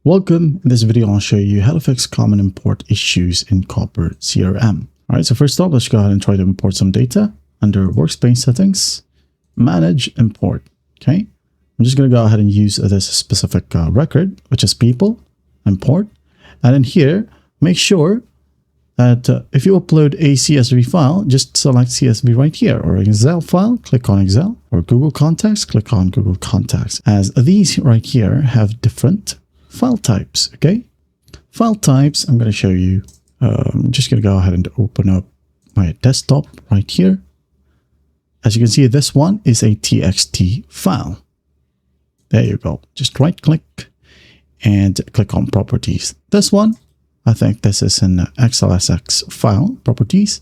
Welcome. In this video, I'll show you how to fix common import issues in Copper CRM. All right, so first off, let's go ahead and try to import some data under Workspace Settings, Manage Import. Okay, I'm just going to go ahead and use this specific record, which is People, Import. And then here, make sure that if you upload a CSV file, just select CSV right here, or an Excel file, click on Excel, or Google Contacts, click on Google Contacts, as these right here have different file types. Okay, file types, I'm going to show you. I'm just going to go ahead and open up my desktop right here. As you can see, this one is a TXT file. There you go. Just right click and click on properties. This one, I think this is an XLSX file, properties.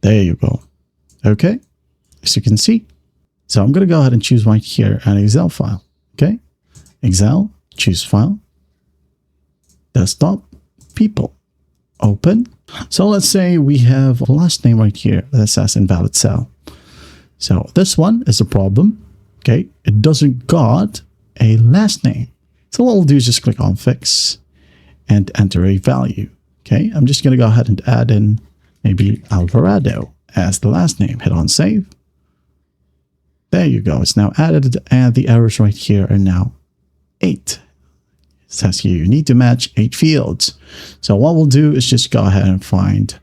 There you go. Okay, as you can see. So I'm going to go ahead and choose right here an Excel file. Okay, Excel, choose file, desktop, people, open. So let's say we have a last name right here that says invalid cell. So this one is a problem. Okay, it doesn't got a last name. So what we'll do is just click on fix and enter a value. Okay, I'm just going to go ahead and add in maybe Alvarado as the last name. Hit on save. There you go. It's now added, and the errors right here are now 8. It says here you need to match 8 fields. So what we'll do is just go ahead and find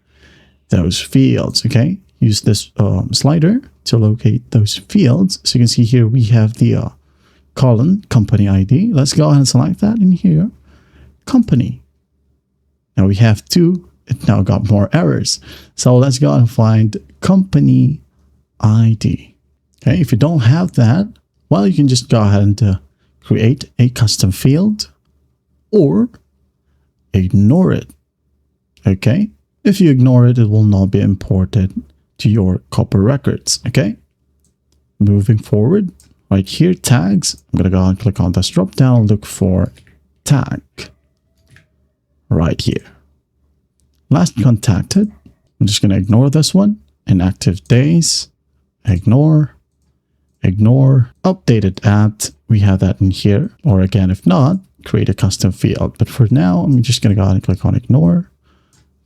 those fields. Okay, use this slider to locate those fields. So you can see here we have the column company ID. Let's go ahead and select that in here. Company. Now we have 2. It now got more errors. So let's go and find company ID. Okay, if you don't have that, well, you can just go ahead and create a custom field or ignore it. Okay, if you ignore it, it will not be imported to your Copper records. Okay, moving forward, right here, tags. I'm gonna go and click on this drop down, look for tag right here. Last contacted. I'm just gonna ignore this one. Inactive days, ignore. Updated at, we have that in here, or again, if not, create a custom field. But for now, I'm just going to go ahead and click on ignore.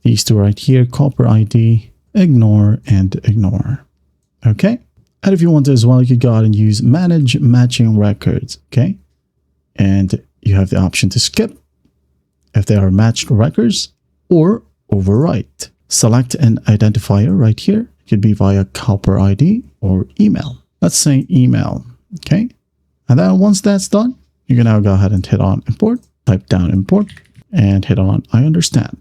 These two right here, Copper ID, ignore and ignore. Okay. And if you want to as well, you can go ahead and use manage matching records. Okay. And you have the option to skip if they are matched records or overwrite. Select an identifier right here. It could be via Copper ID or email. Let's say email. Okay. And then once that's done, you can now go ahead and hit on import, type down import, and hit on I understand.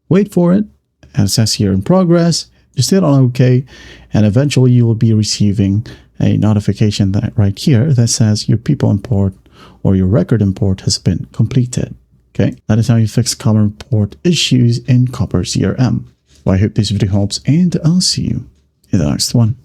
Wait for it. And it says here in progress. Just hit on OK. And eventually you will be receiving a notification that right here that says your people import or your record import has been completed. Okay. That is how you fix common import issues in Copper CRM. Well, I hope this video helps, and I'll see you in the next one.